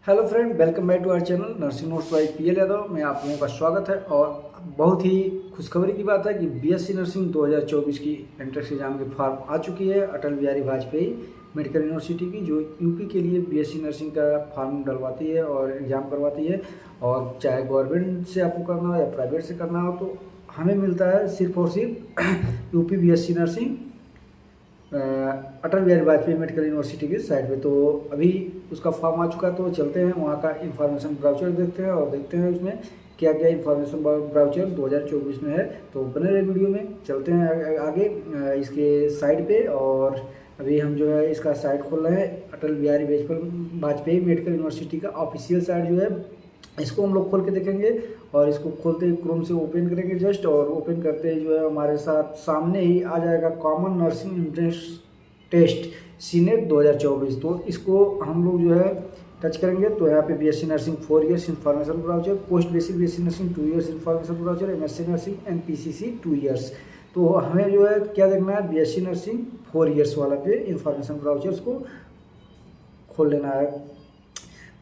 Hello friend, welcome back to our channel nursing notes by PL Yadav में आप लोगों का स्वागत है। और बहुत ही खुशखबरी की बात है कि बीएससी नर्सिंग 2024 की एंट्रेंस एग्जाम की फॉर्म आ चुकी है अटल बिहारी वाजपेयी मेडिकल यूनिवर्सिटी की, जो यूपी के लिए बीएससी नर्सिंग का फॉर्म डलवाती है और एग्ज़ाम करवाती है। और चाहे गवर्नमेंट से आपको करना हो या प्राइवेट से करना हो तो हमें मिलता है सिर्फ और सिर्फ यूपी बीएससी नर्सिंग अटल बिहारी वाजपेयी मेडिकल यूनिवर्सिटी की साइट पे। तो अभी उसका फॉर्म आ चुका है, तो चलते हैं वहाँ का इंफॉर्मेशन ब्राउचर देखते हैं और देखते हैं उसमें क्या क्या इंफॉर्मेशन ब्राउचर 2024 में है। तो बने रहे वीडियो में, चलते हैं आगे इसके साइट पे। और अभी हम जो है इसका साइट खोल रहे हैं, अटल बिहारी वाजपेयी मेडिकल यूनिवर्सिटी का ऑफिशियल साइट जो है, इसको हम लोग खोल के देखेंगे। और इसको खोलते ही क्रोम से ओपन करेंगे जस्ट, और ओपन करते ही जो है हमारे साथ सामने ही आ जाएगा common nursing entrance test CNET 2024। तो इसको हम लोग जो है टच करेंगे तो यहाँ पे BSc nursing 4 years information brochure, post basic BSc nursing 2 years information brochure, MSc nursing and PCC 2 years. तो हमें जो है क्या देखना है, बीएससी नर्सिंग 4 इयर्स वाला पे इन्फॉर्मेशन ब्राउचर्स को खोल लेना है।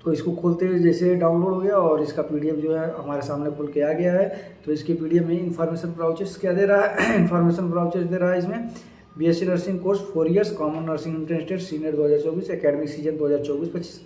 तो इसको खोलते हुए जैसे डाउनलोड हो गया और इसका पीडीएफ जो है हमारे सामने खुल के आ गया है। तो इसके पीडीएफ में इन्फॉर्मेशन ब्राउचर्स क्या दे रहा है, इन्फॉर्मेशन ब्राउचर्स दे रहा है इसमें BSc nursing course 4 years common nursing entrance test senior 2024 academic season 2024-25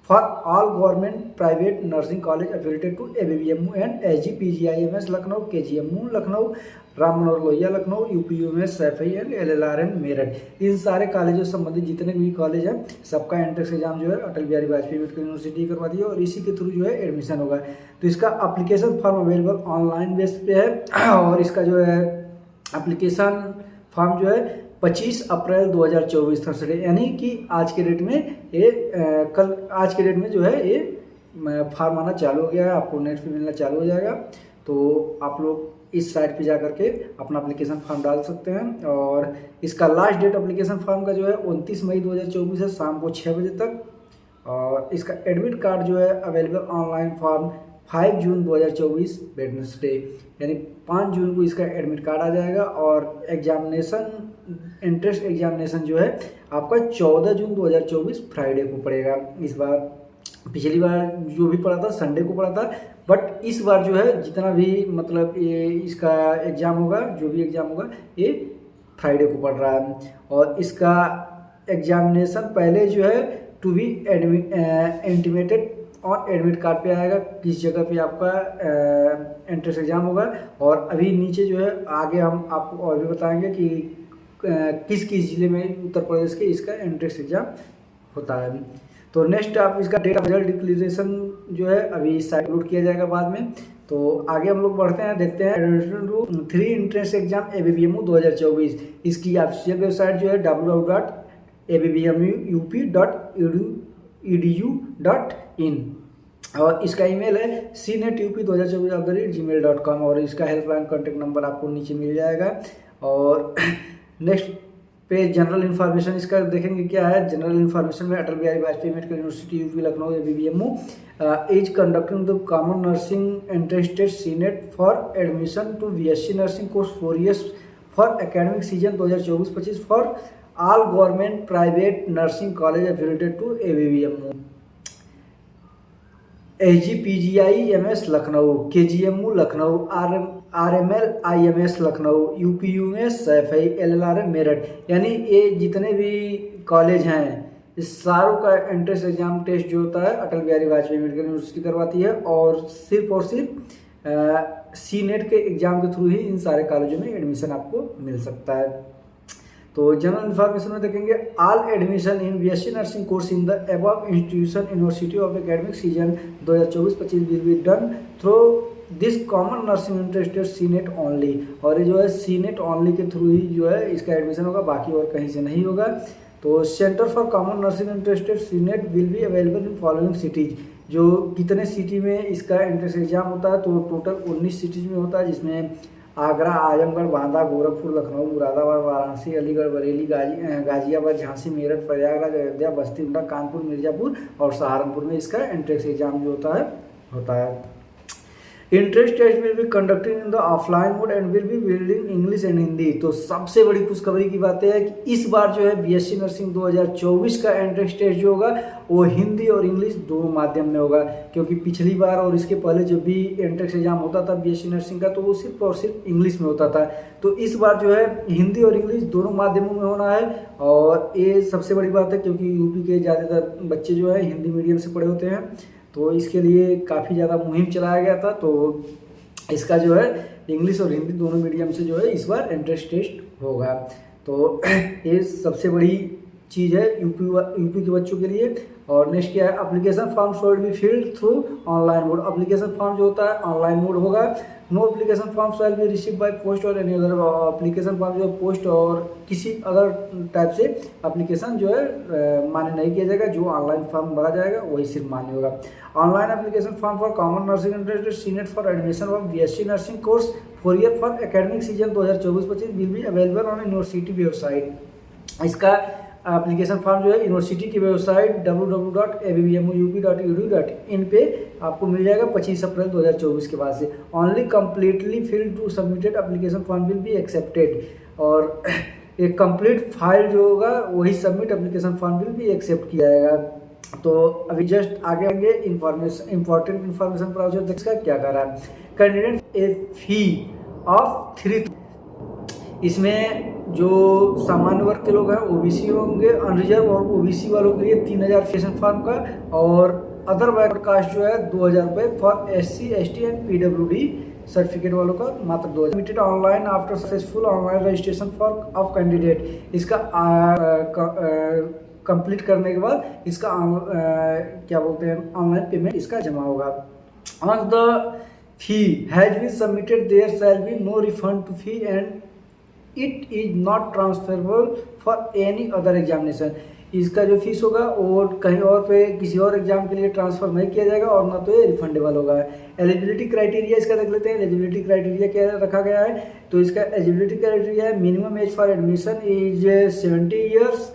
for all government private nursing college affiliated to ABBMU and SGPGIMS Lucknow, KGMU Lucknow, Ram Manohar Lohia Lucknow, UPUMS Saifai and LLRM Meerut. इन सारे कॉलेजों से संबंधित जितने भी कॉलेज हैं सबका एंट्रेंस एग्जाम जो है अटल बिहारी वाजपेयी मेडिकल यूनिवर्सिटी करवाती है और इसी के थ्रू जो है एडमिशन होगा। तो इसका application form available online base पे है और इसका जो है एप्लीकेशन फॉर्म जो है 25 अप्रैल 2024 थर्सडे, यानी कि आज के डेट में ये कल आज के डेट में जो है ये फॉर्म आना चालू हो गया है, आपको नेट पे मिलना चालू हो जाएगा। तो आप लोग इस साइट पे जा करके अपना एप्लीकेशन फॉर्म डाल सकते हैं। और इसका लास्ट डेट एप्लीकेशन फॉर्म का जो है 29 मई 2024 है शाम को 6 बजे तक। और इसका एडमिट कार्ड जो है अवेलेबल ऑनलाइन फॉर्म 5 जून 2024 वेडनेसडे, यानी 5 जून को इसका एडमिट कार्ड आ जाएगा। और एग्जामिनेशन एंट्रेंस एग्जामिनेशन जो है आपका 14 जून 2024 फ्राइडे को पड़ेगा। इस बार पिछली बार जो भी पड़ा था संडे को पड़ा था, बट इस बार जो है जितना भी मतलब ये इसका एग्ज़ाम होगा, जो भी एग्ज़ाम होगा ये फ्राइडे को पड़ रहा है। और इसका एग्जामिनेशन पहले जो है टू बी इंटीमेटेड और एडमिट कार्ड पे आएगा किस जगह पे आपका एंट्रेंस एग्जाम होगा। और अभी नीचे जो है आगे हम आपको और भी बताएंगे कि किस किस जिले में उत्तर प्रदेश के इसका एंट्रेंस एग्जाम होता है। तो नेक्स्ट आप इसका डेट ऑफ रिजल्ट डिक्लेरेशन जो है अभी साइट लोड किया जाएगा बाद में। तो आगे हम लोग बढ़ते हैं, देखते हैं एडमिशन टू 3 एंट्रेंस एग्जाम एबीबीएमयू 2024। इसकी ऑफिशियल वेबसाइट जो है www.abbmup.edu.in और इसका ईमेल है cnetup2024@gmail.com और इसका हेल्पलाइन कॉन्टैक्ट नंबर आपको नीचे मिल जाएगा। और नेक्स्ट पे जनरल इन्फॉर्मेशन इसका देखेंगे क्या है। जनरल इन्फॉर्मेशन में Atal Bihari Vajpayee medical university UP Lucknow ABBMU is conducting the common nursing entrance test CNET for admission to BSc nursing course 4 years for academic season 2024-25 for all government private nursing college affiliated to ABBMU, SGPGIMS Lucknow, KGMU Lucknow, RMLIMS Lucknow, UPUMS Saifai, LLRM Meerut, यानी ये जितने भी college हैं इस सारों का entrance exam test जो होता है अटल बिहारी वाजपेयी मेडिकल यूनिवर्सिटी करवाती है। और सिर्फ सी नेट के एग्जाम के थ्रू ही इन सारे कॉलेजों में एडमिशन आपको मिल सकता है। तो जनरल इन्फॉर्मेशन में देखेंगे all admission in BSc nursing course in the above institution university of academic season 2024-25 will be done through this common nursing entrance test CNET only. और ये जो है सीनेट ओनली के थ्रू ही जो है इसका एडमिशन होगा, बाकी और कहीं से नहीं होगा। तो centre for common nursing entrance test CNET will be available in following cities. जो कितने सिटी में इसका एंट्रेंस एग्जाम होता है, तो टोटल 19 सिटीज में होता है, जिसमें आगरा, आजमगढ़, बांदा, गोरखपुर, लखनऊ, मुरादाबाद, वाराणसी, अलीगढ़, बरेली, गाजियाबाद, झांसी, मेरठ, प्रयागराज, अयोध्या, बस्ती, उना, कानपुर, मिर्जापुर और सहारनपुर में इसका एंट्रेंस एग्जाम जो होता है। Entrance test will be conducting in the offline mode and will be building English and Hindi. तो सबसे बड़ी खुशखबरी की बात है कि इस बार जो है बीएससी नर्सिंग 2024 का एंट्रेंस टेस्ट जो होगा वो हिंदी और इंग्लिश दोनों माध्यम में होगा, क्योंकि पिछली बार और इसके पहले जब भी एंट्रेंस एग्जाम होता था बीएससी नर्सिंग का तो वो सिर्फ और सिर्फ इंग्लिश में होता था। तो इस बार जो है हिंदी और इंग्लिश दोनों माध्यमों में होना है, और ये सबसे बड़ी बात है क्योंकि यूपी के ज़्यादातर बच्चे जो है हिंदी मीडियम से पढ़े होते हैं, तो इसके लिए काफ़ी ज़्यादा मुहिम चलाया गया था। तो इसका जो है इंग्लिश और हिंदी दोनों मीडियम से जो है इस बार एंट्रेंस टेस्ट होगा। तो ये सबसे बड़ी चीज़ है यूपी के बच्चों के लिए। और नेक्स्ट क्या है, application form should be filled through online mode. Application form जो होता है ऑनलाइन मोड होगा। No application form shall be receive by post or any other. Application form जो पोस्ट और किसी अदर टाइप से एप्लीकेशन जो है मान्य नहीं किया जाएगा। जो ऑनलाइन फॉर्म भरा जाएगा वही सिर्फ मान्य होगा। Online application form for common nursing interested senate for admission of BSc nursing course 4 year for academic season 2024-25 will be available on university website. इसका एप्लीकेशन फॉर्म जो है यूनिवर्सिटी की वेबसाइट www.abbmoup.edu.in पे आपको मिल जाएगा 25 अप्रैल 2024 के बाद से। Only completely filled to submitted application form will be accepted. और एक कंप्लीट फाइल जो होगा वही submit application form will be accept किया जाएगा। तो अभी जस्ट आगे आगे इंपॉर्टेंट इन्फॉर्मेशन ब्राउचर देखा क्या कर रहा है। कैंडिडेट ए फी ऑफ 3, इसमें जो सामान्य वर्ग के लोग हैं ओबीसी होंगे, अनरिजर्व और ओबीसी वालों के लिए 3000 एप्लीकेशन फॉर्म का, और अदर बैकवर्ड कास्ट जो है 2000 रुपये for SC ST and PWD certificate वालों का मात्र 2000। Submitted online after successful online registration for of candidate. इसका कंप्लीट करने के बाद इसका क्या बोलते हैं ऑनलाइन पेमेंट इसका जमा होगा। On the fee has been submitted there shall be no refund to fee and it is not transferable for any other examination. इसका जो फीस होगा वो कहीं और पे किसी और एग्जाम के लिए ट्रांसफर नहीं किया जाएगा और ना तो ये रिफंडेबल होगा। एलिजिबिलिटी क्राइटेरिया इसका देख लेते हैं। एलिजिबिलिटी क्राइटेरिया क्या रखा गया है, तो इसका एलिजिबिलिटी क्राइटेरिया है minimum age for admission is 70 years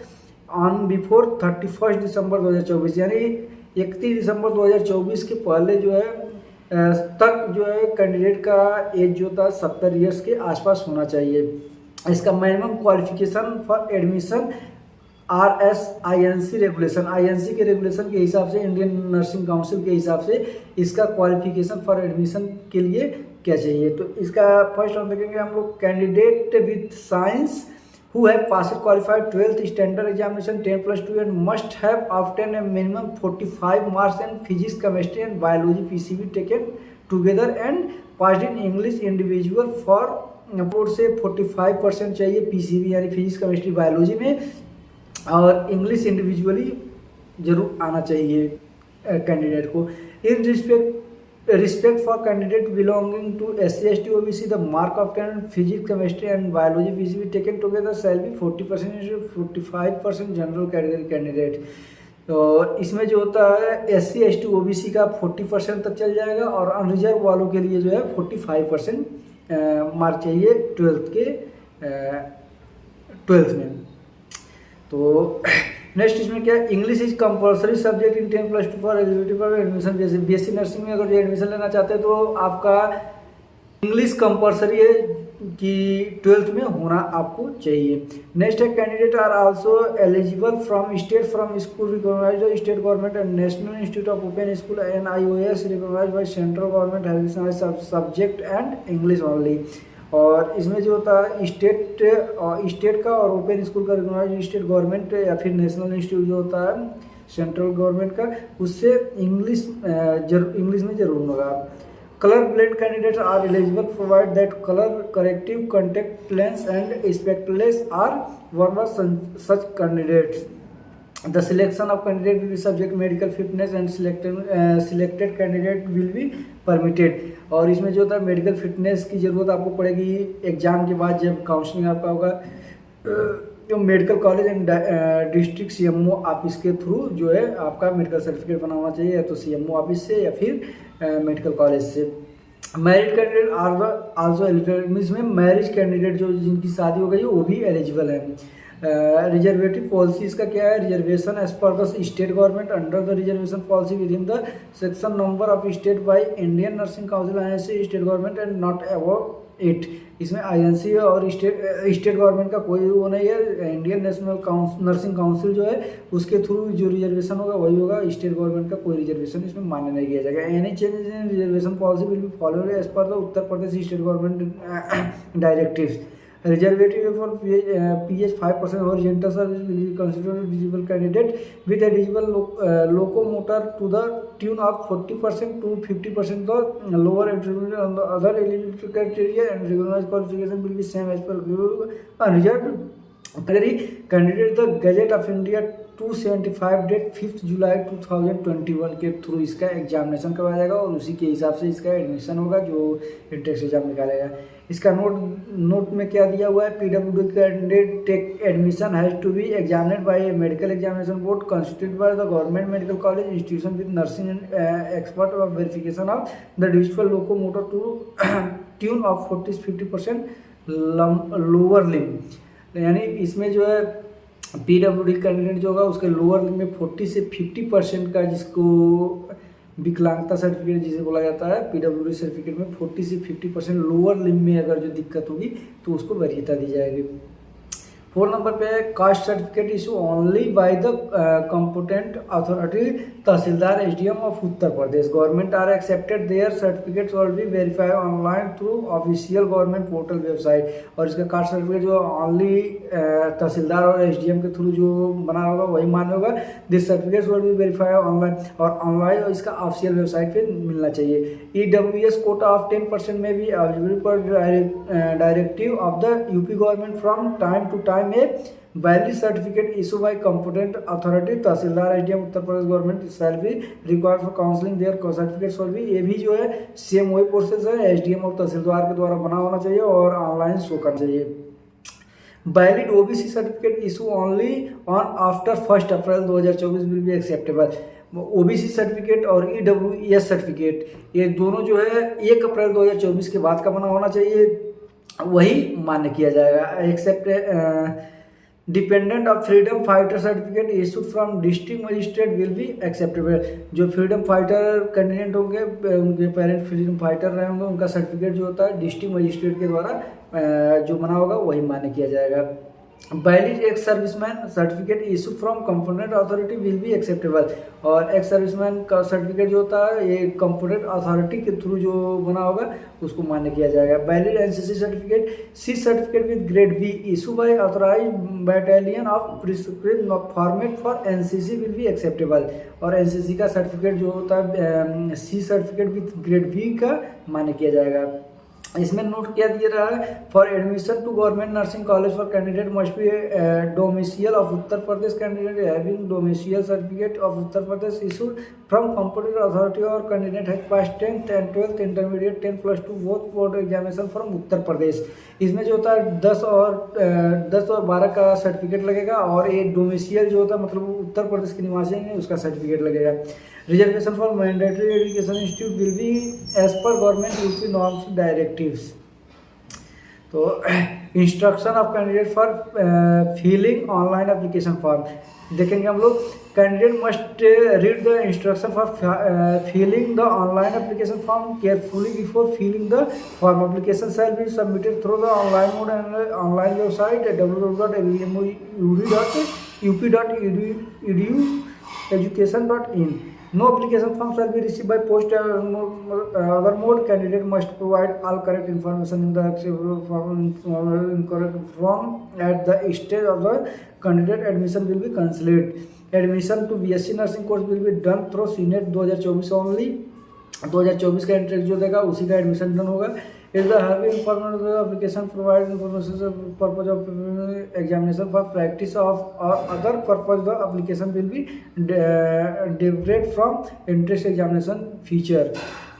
on before 31 दिसंबर 2024, यानी 31 दिसंबर 2024 के पहले जो है तक जो है कैंडिडेट का एज जो था 70 ईयर्स के आसपास होना चाहिए। इसका minimum qualification for admission RSINC regulation, INC के रेगुलेशन के हिसाब से, इंडियन नर्सिंग काउंसिल के हिसाब से इसका क्वालिफिकेशन फॉर एडमिशन के लिए क्या चाहिए। तो इसका फर्स्ट हम देखेंगे हम लोग, candidate with science who have passed qualified 12th standard examination 10+2 and must have obtained a minimum 45 marks in physics, chemistry and biology PCB taken together and passed in English individual for board से 45% चाहिए PCB यानी physics chemistry biology में, और English individually जरूर आना चाहिए candidate को। In respect for candidate belonging to SC ST OBC the mark of physics chemistry and biology PCB taken together shall be 40% 45% general category candidate. तो इसमें जो होता है SC ST OBC का 40% तक चल जाएगा और अनरिजर्व वालों के लिए जो है 45% मार्क चाहिए 12th में। तो नेक्स्ट इसमें क्या है, English is compulsory subject in 10+2 for eligibility for admission. जैसे बीएससी नर्सिंग में अगर जो एडमिशन लेना चाहते हैं तो आपका इंग्लिश कंपलसरी है कि 12th में होना आपको चाहिए। नेक्स्ट है, candidate are also eligible from school recognised state government and national institute of open school NIOS recognised by central government subject and English only. और इसमें जो होता है स्टेट का और ओपन स्कूल का रिकॉग्नाइज्ड स्टेट गवर्नमेंट या फिर नेशनल इंस्टीट्यूट जो होता है सेंट्रल गवर्नमेंट का, उससे इंग्लिश में जरूर होगा। Colour blind candidates are eligible provide that colour corrective contact lens and spectacles are one of such candidates. The selection of candidate will be subject medical fitness and selected candidate will be permitted। और इसमें जो होता है medical fitness की ज़रूरत आपको पड़ेगी exam के बाद जब काउंसलिंग आपका होगा, जो medical college and district CMO office के थ्रू जो है आपका मेडिकल सर्टिफिकेट बना होना चाहिए, या तो CMO ऑफिस से या फिर मेडिकल कॉलेज से। Married candidate are also eligible, इसमें मैरिज कैंडिडेट जो जिनकी शादी हो गई वो भी एलिजिबल है। रिजर्वेटिव पॉलिसी इसका क्या है, reservation as per the state government under the reservation policy within the section number of state by Indian nursing council INC state government and not above 8। इसमें आईएनसी और स्टेट गवर्नमेंट का कोई वो नहीं है। इंडियन नेशनल नर्सिंग काउंसिल जो है उसके थ्रू जो रिजर्वेशन होगा वही होगा, स्टेट गवर्नमेंट का कोई रिजर्वेशन इसमें मान्य नहीं किया जाएगा। Any changes in reservation policy will be followed as per the Uttar Pradesh state government directives. Reservative for PH 5% horizontal service will be considered eligible candidate with eligible locomotor to the tune of 40% to 50% the lower eligibility on the other eligibility criteria, and recognized qualification will be same as per reserved candidate the Gazette of India 275 date 5 जुलाई 2021 के through इसका examination करवाया जाएगा और उसी के हिसाब से इसका एडमिशन होगा जो इंट्रेंस एग्जाम निकालेगा। इसका नोट में क्या दिया हुआ है, PWD candidate take admission has to be examined by medical examination board constituted by the government medical college institution with nursing and expert of verification of the digital locomotor to tune of 40-50% lower limb. यानी इसमें जो है PWD candidate जो होगा उसके lower limb में 40 से 50% का, जिसको विकलांगता सर्टिफिकेट जिसे बोला जाता है, पीडब्ल्यूडी सर्टिफिकेट में 40 से 50% लोअर लिम में अगर जो दिक्कत होगी तो उसको वरीयता दी जाएगी। 4 नंबर पे caste certificate issue only by the competent authority tehsildar SDM of Uttar Pradesh. Government are accepted their certificates will be verified online through official government portal website. और इसका कास्ट सर्टिफिकेट जो ओनली तहसीलदार और एसडीएम के थ्रू जो बना होगा वही मान्य होगा। This certificates will be verified online और ऑनलाइन इसका ऑफिशियल वेबसाइट पे मिलना चाहिए। ईडब्ल्यूएस कोटा ऑफ 10% में भी eligible per directive of the UP government from time to time a valid certificate issue by competent authority tehsildar SDM Uttar Pradesh government shall be required for counselling their certificates will be. ये भी जो है same वही process है, SDM और तहसीलदार के द्वारा बना होना चाहिए और ऑनलाइन शो करना चाहिए। Valid OBC certificate issue only on after 1 April 2024 will be acceptable. OBC certificate और ईडब्ल्यूएस सर्टिफिकेट ये दोनों जो है 1 अप्रैल 2024 के बाद का बना होना चाहिए, वही मान्य किया जाएगा। Accept dependent of freedom fighter certificate issued from district magistrate will be acceptable. जो फ्रीडम फाइटर कैंडिडेट होंगे उनके पेरेंट फ्रीडम फाइटर रहे होंगे उनका सर्टिफिकेट जो होता है डिस्ट्रिक्ट मजिस्ट्रेट के द्वारा जो बना होगा वही मान्य किया जाएगा। Valid ex serviceman certificate issue from component authority will be acceptable. और एक्स सर्विसमैन का सर्टिफिकेट जो होता है ये कंपोनेंट अथॉरिटी के थ्रू जो बना होगा उसको मान्य किया जाएगा। Valid NCC certificate C certificate with grade B issue by authorised battalion of prescribed format for NCC will be acceptable. और एनसीसी का सर्टिफिकेट जो होता है C certificate with grade B का मान्य किया जाएगा। इसमें नोट क्या दिया रहा है, for admission to government nursing college for candidate must be domicile of Uttar Pradesh candidate having domicile certificate of Uttar Pradesh issued from computer authority और candidate has pass 10th and 12th intermediate 10+2 both board examination from Uttar Pradesh. इसमें जो होता है 10 और 12 का certificate लगेगा और ये डोमिसियल जो होता है मतलब उत्तर प्रदेश के निवासी हैं उसका सर्टिफिकेट लगेगा। Reservation for mandatory education institute will be as per government UP norms directives. तो instruction of candidate for filling online application form देखेंगे हम लोग। Candidate must read the instruction for filling the online application form carefully before filling the form. Application shall be submitted through the online mode and online website www.abmu.edu.education.in। No application form shall be received by post or other mode. Candidate must provide all correct information in the incorrect form at the stage of the candidate. Admission will be cancelled. Admission to BSc nursing course will be done through CNET 2024 only। 2024 का entrance जो देगा उसी का admission done होगा। If the have informed the application provide information purpose of examination for practice of or other purpose, the application will be derived from entrance examination feature।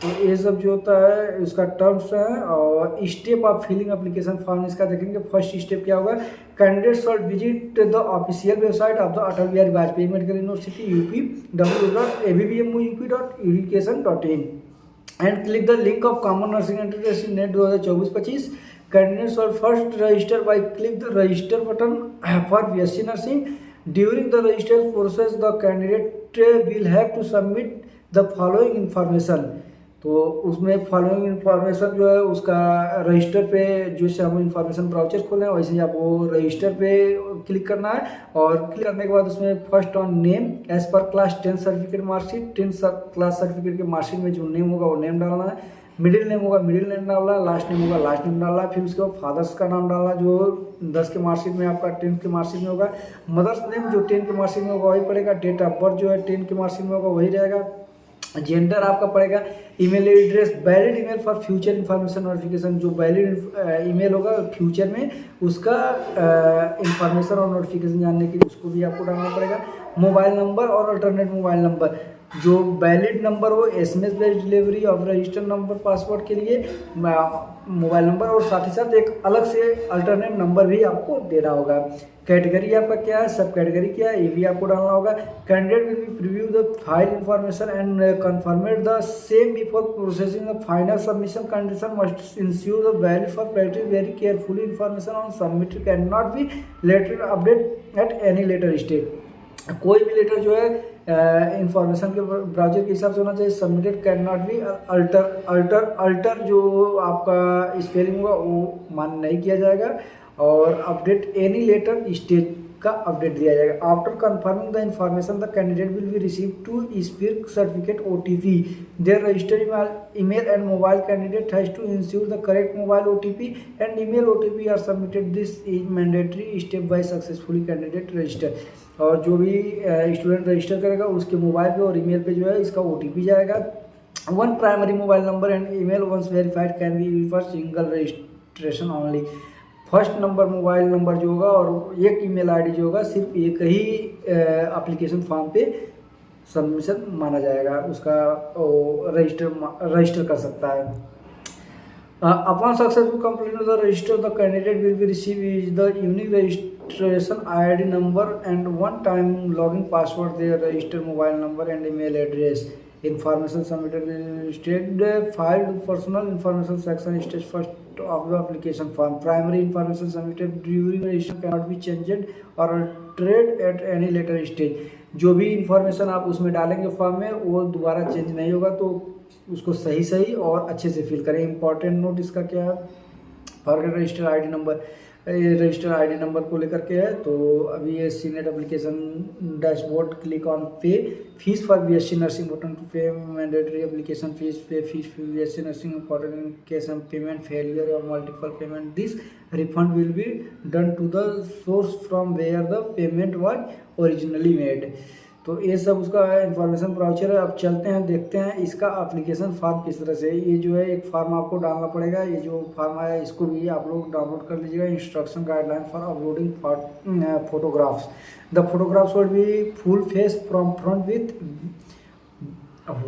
तो ये सब जो होता है इसका टर्म्स है। और step of filling application form इसका देखेंगे। फर्स्ट स्टेप क्या होगा, candidate shall visit the official website of the Atal Bihari Vajpayee medical university UP www.abmu.education.in and click the link of common nursing entrance in NET 2024-25 Candidates should first register by click the register button for BSc Nursing. During the registration process, the candidate will have to submit the following information. तो उसमें following information जो है उसका register पे जैसे हम information brochure खोलें वैसे ही आपको रजिस्टर पे क्लिक करना है और क्लिक करने के बाद उसमें first on name as per class 10 certificate marksheet 10 class certificate के मार्कशीट में जो नेम होगा वो नेम डालना है, मिडिल नेम होगा मिडिल नेम डालना, लास्ट नेम होगा लास्ट नेम डालना, फिर उसके बाद फादर्स का नाम डालना जो 10 के मार्कशीट में आपका 10 के मार्कशीट में होगा, मदर्स नेम जो 10 के मार्कशीट में होगा वही पड़ेगा, डेट ऑफ बर्थ जो है 10 के मार्कशीट में होगा वही रहेगा, जेंडर आपका पड़ेगा, email address, valid email for future information notification, जो वैलिड ईमेल होगा फ्यूचर में उसका इन्फॉर्मेशन और नोटिफिकेशन जानने के लिए उसको भी आपको डालना पड़ेगा, मोबाइल नंबर और अल्टरनेट मोबाइल नंबर, जो वैलिड नंबर हो एसएमएस बेस्ड डिलीवरी और रजिस्टर नंबर पासवर्ड के लिए मोबाइल नंबर और साथ ही साथ एक अलग से अल्टरनेट नंबर भी आपको देना होगा। कैटेगरी आपका क्या है, सब कैटेगरी क्या है ये भी आपको डालना होगा। Candidate will be preview the file information and confirmed the same before processing the final submission condition must ensure the valid for practice very carefully information on submitted can not be later update at any later stage. कोई भी letter जो है information के brochure के हिसाब से होना चाहिए। Submitted can not B alter जो आपका स्पेलिंग होगा वो मान्य नहीं किया जाएगा और अपडेट एनी लेटर स्टेज का अपडेट दिया जाएगा। After confirming the information the candidate will be receive to speed certificate OTP their registered email and mobile candidate has to ensure the correct mobile OTP and email OTP are submitted. This is mandatory step by successfully candidate register. और जो भी student register करेगा उसके mobile पे और email पे जो है इसका OTP जाएगा। One primary mobile number and email once verified can be used for single registration only. First number mobile number जो होगा और एक ईमेल आईडी जो होगा सिर्फ एक ही एप्लीकेशन फॉर्म पे सबमिशन माना जाएगा, उसका रजिस्टर कर सकता है। Upon successful completion of the register, the candidate will be receive is the unique registration ID number and one-time login password, their registered mobile number and email address. Information submitted will state filed personal information section stage first of the application form. Primary information submitted during registration cannot be changed or altered at any later stage. जो भी information आप उसमें डालेंगे form में वो दोबारा change नहीं होगा, तो उसको सही और अच्छे से फिल करें। इंपॉर्टेंट नोट इसका क्या है, forget register ID number, register ID number को लेकर के है। तो अभी ये CNET application dashboard, click on pay fees for BSc nursing button to pay mandatory application fees, pay fees for BSc nursing important in case of payment failure और multiple payment this refund will be done to the source from where the payment was originally made. तो ये सब उसका information brochure है। अब चलते हैं देखते हैं इसका एप्लीकेशन फॉर्म किस तरह से। ये जो है एक फॉर्म आपको डालना पड़ेगा, ये जो फॉर्म आया इसको भी आप लोग डाउनलोड कर लीजिएगा। Instruction guideline for uploading photographs, the photographs will be full face from front with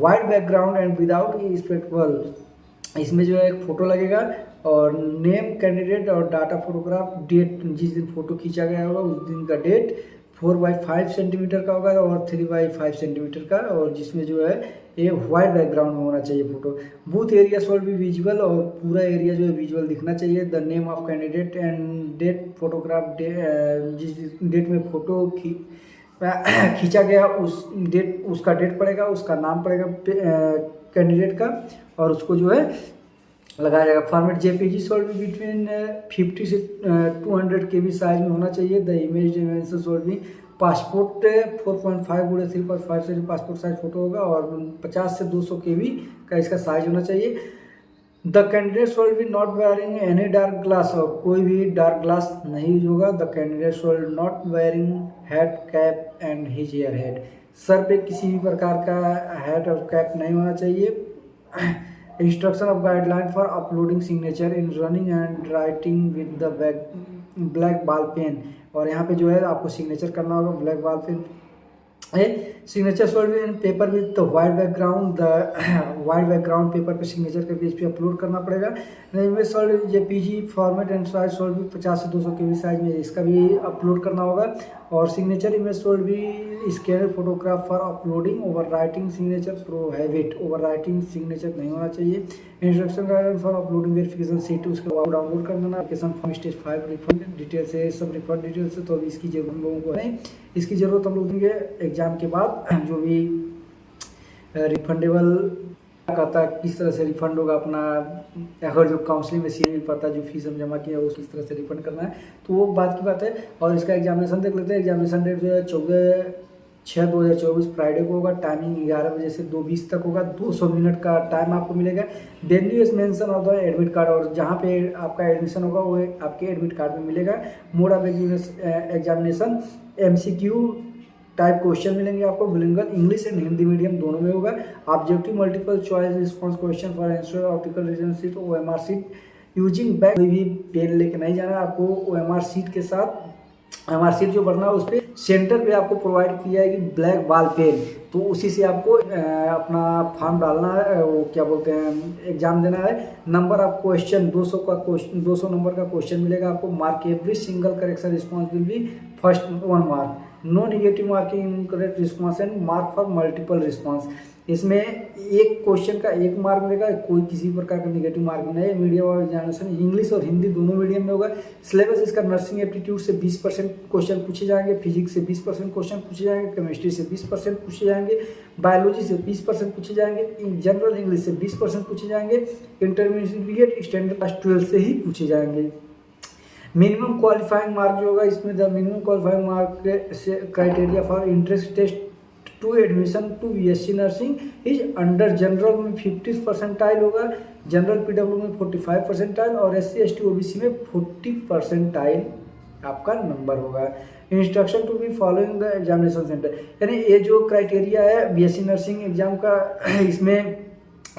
white background and without spectacle. इसमें जो है एक फ़ोटो लगेगा और नेम कैंडिडेट और डाटा फोटोग्राफ, डेट जिस दिन फ़ोटो खींचा गया होगा उस दिन का डेट, 4x5 सेंटीमीटर का होगा और 3x5 सेंटीमीटर का, और जिसमें जो है ये वाइट बैकग्राउंड में होना चाहिए फोटो। बूथ एरिया शॉट भी विजुअल और पूरा एरिया जो है विजुअल दिखना चाहिए। The name of candidate and date photograph, जिस डेट में फ़ोटो खींचा गया उस डेट, उसका डेट पड़ेगा, उसका नाम पड़ेगा कैंडिडेट का और उसको जो है लगाया जाएगा। फॉर्मेट JPG शॉट भी बिटवीन 50 से 200 KB साइज में होना चाहिए। द इमेज डिमेंशन शॉट भी पासपोर्ट 4.5x3.5 से पासपोर्ट साइज फोटो होगा और 50 से 200 KB का इसका साइज होना चाहिए। The candidate shawl B not wearing any dark glass, और कोई भी डार्क ग्लास नहीं यूज होगा। The candidate shawl not wearing hat cap and his year head, sir पे किसी भी प्रकार का हैट और कैप नहीं होना चाहिए। Instruction of guideline for uploading signature in running and writing with the black ball pen, और यहाँ पे जो है आपको सिग्नेचर करना होगा black ball pen. Signature should in paper with the white background, the white background paper पे signature करके इस पे अपलोड करना पड़ेगा। Image should JPG format and size should भी 50 से 200 KB साइज में इसका भी अपलोड करना होगा। और सिग्नेचर इमेज सोल्ड भी scan photograph for uploading, over writing signature prohibit, over writing signature नहीं होना चाहिए। Instruction guidance for uploading verification seat उसके बाद डाउनलोड कर लेना। Application form stage 5 refund detail से सब रिफंड डिटेल से, तो अभी इसकी जरूरत हम लोगों को है, इसकी ज़रूरत हम लोग देंगे एग्जाम के बाद। जो भी रिफंडेबल कहता है किस तरह से रिफंड होगा अपना, अगर जो काउंसलिंग में सीट मिल पाता है, जो फीस हम जमा किया उस किस तरह से रिफंड करना है, तो वो बात की बात है। और इसका एग्जामिनेशन देख लेते हैं। एग्जामिनेशन डेट जो है 14/6/2024 फ्राइडे को होगा। टाइमिंग 11 बजे से 2:20 तक होगा। 200 मिनट का टाइम आपको मिलेगा। Venue is mention of the admit card, और जहाँ पे आपका एडमिशन होगा वो आपके एडमिट कार्ड में मिलेगा। Mode of examination MCQ type question मिलेंगे आपको, bilingual English and Hindi medium दोनों में होगा। Objective multiple choice response question for answer optical region sheet OMR sheet using bag. कोई भी पेन लेके नहीं जाना है आपको। OMR सीट के साथ OMR सीट जो भरना है उस पर सेंटर पे आपको प्रोवाइड की जाएगी ब्लैक बॉल पेन, तो उसी से आपको अपना फॉर्म डालना है, वो क्या बोलते हैं एग्जाम देना है। नंबर ऑफ क्वेश्चन 200 नंबर का क्वेश्चन मिलेगा आपको। Mark every single correction response will be first 1 mark, no negative marking in correct response and mark for multiple response. इसमें एक क्वेश्चन का 1 मार्क मिलेगा, कोई किसी प्रकार का नेगेटिव मार्किंग नहीं है। मीडियम और एग्जामिनेशन इंग्लिश और हिंदी दोनों मीडियम में होगा। सिलेबस इसका नर्सिंग एप्टीट्यूड से 20% क्वेश्चन पूछे जाएंगे, फिजिक्स से 20% क्वेश्चन पूछे जाएंगे, केमिस्ट्री से 20% पूछे जाएंगे, बायोलॉजी से 20% पूछे जाएंगे, जनरल इंग्लिश से 20% पूछे जाएंगे, इंटरमीडिएट स्टैंडर्ड क्लास 12 से ही पूछे जाएंगे। मिनिमम क्वालिफाइंग मार्क जो होगा इसमें, the minimum qualifying mark criteria for entrance test to admission to BSc nursing is under general में 50 परसेंटाइल होगा, जनरल PW में 45 परसेंटाइल और SC ST OBC में 40 परसेंटाइल आपका नंबर होगा। Instruction to be following the examination centre, यानी ये जो क्राइटेरिया है BSc नर्सिंग एग्जाम का, इसमें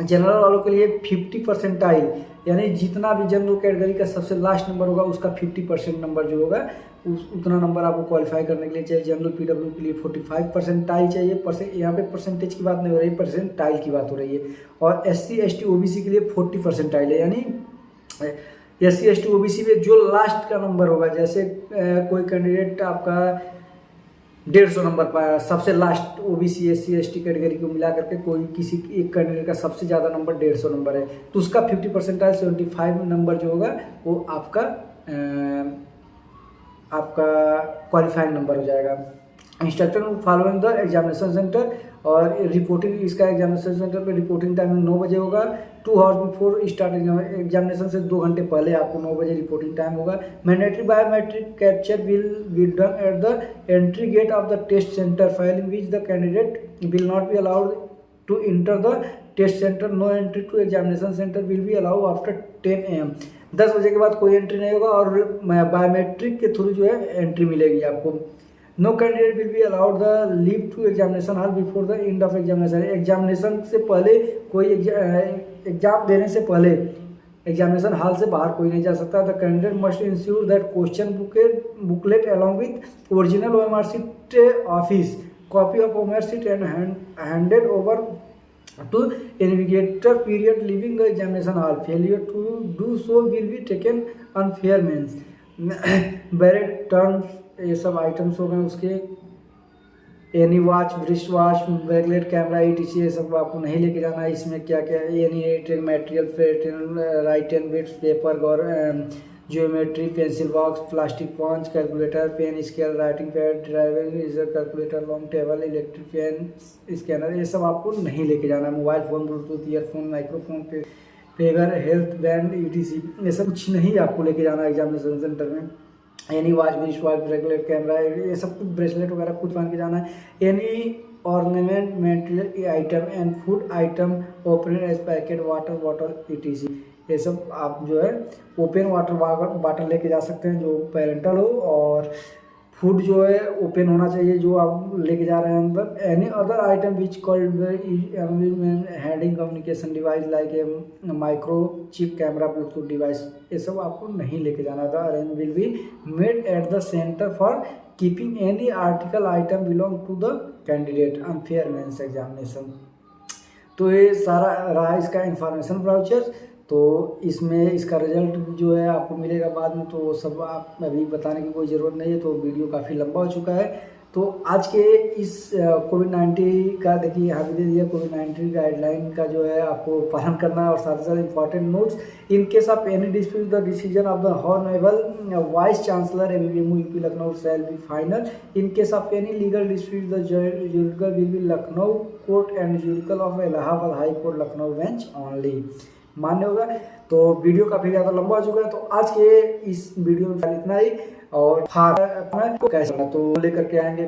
जनरल वालों के लिए 50 परसेंटाइल, यानी जितना भी जनरल कैटेगरी का सबसे लास्ट नंबर होगा उसका 50% नंबर जो होगा उतना नंबर आपको क्वालिफाई करने के लिए चाहिए। जनरल PW के लिए 45 परसेंटाइल चाहिए। यहाँ पे परसेंटेज की बात नहीं हो रही, परसेंटाइल की बात हो रही है। और SC ST OBC के लिए 40 परसेंटाइल है, यानी SC ST OBC में जो लास्ट का नंबर होगा, जैसे कोई कैंडिडेट आपका 150 नंबर पाया, सबसे last OBC SC ST category को मिला करके कोई किसी एक कैंडिडेट का सबसे ज़्यादा नंबर 150 नंबर है, तो उसका 50 परसेंटाइल 75 नंबर जो होगा वो आपका क्वालिफाइंग नंबर हो जाएगा। Instructor following the examination centre, और रिपोर्टिंग इसका एग्जामिनेशन सेंटर पे रिपोर्टिंग टाइमिंग 9 बजे होगा। 2 आवर्स बिफोर स्टार्ट एग्जामिनेशन से 2 घंटे पहले आपको 9 बजे रिपोर्टिंग टाइम होगा। Mandatory biometric capture will be done at the entry gate of the test centre, failing which the candidate will not be allowed to enter the test centre. No entry to examination centre will be allowed after 10 AM। 10 बजे के बाद कोई entry नहीं होगा, और biometric के through जो है एंट्री मिलेगी आपको। No candidate will be allowed the leave to examination hall before the end of examination. Examination से पहले कोई एग्जाम देने से पहले एग्जामिनेशन हॉल से बाहर कोई नहीं जा सकता। The candidate must ensure that question booklet along with original OMR sheet office copy of OMR sheet and handed over to invigilator period leaving the examination hall. Failure to do so will be taken unfair means। Barred terms ये सब items हो गए उसके। Any watch, wrist watch, backlight camera, ETC ये सब आपको नहीं लेके जाना है। इसमें क्या क्या any material, write and bits, paper और geometry, pencil box, plastic punch, calculator, pen, scale, writing pad, driver, eraser, calculator, long table, electric pen, scanner, ये सब आपको नहीं लेके जाना। Mobile phone, bluetooth, earphone, microphone, paper, health band, ETC ये सब कुछ नहीं आपको लेके जाना एग्जामिनेशन सेंटर में। Any watch, wrist watch, regular camera, ये सब कुछ ब्रेसलेट वगैरह कुछ मान के जाना है। Any ornament material item and food item open as packet, water bottle, ETC ये सब आप जो है ओपन वाटर बॉटल लेके जा सकते हैं जो पेरेंटल हो, और फूड जो है ओपन होना चाहिए जो आप लेके जा रहे हैं अंदर। Any other item which called handing communication device like a micro chip camera Bluetooth device, ये सब आपको नहीं लेके जाना था। Arrange will be made at the centre for keeping any article item belong to the candidate on fair means examination. तो ये सारा रहा इसका इंफॉर्मेशन ब्राउचर। तो इसमें इसका रिजल्ट जो है आपको मिलेगा बाद में, तो वो सब आप अभी बताने की कोई ज़रूरत नहीं है। तो वीडियो काफ़ी लंबा हो चुका है। तो आज के इस कोविड-19 का देखिए यहाँ भी दे दिया, कोविड-19 गाइडलाइन का जो है आपको पालन करना है और साथ ही साथ important notes. In case of any dispute the decision of the honourable vice chancellor ABVMU UP Lucknow shall be final. In case of any legal dispute the judicial will be Lucknow court and judicial of Allahabad high court Lucknow bench only. मान्य होगा। तो video काफ़ी ज़्यादा लंबा हो चुका है। तो आज के इस वीडियो में इतना ही, और कैसे तो लेकर के आएंगे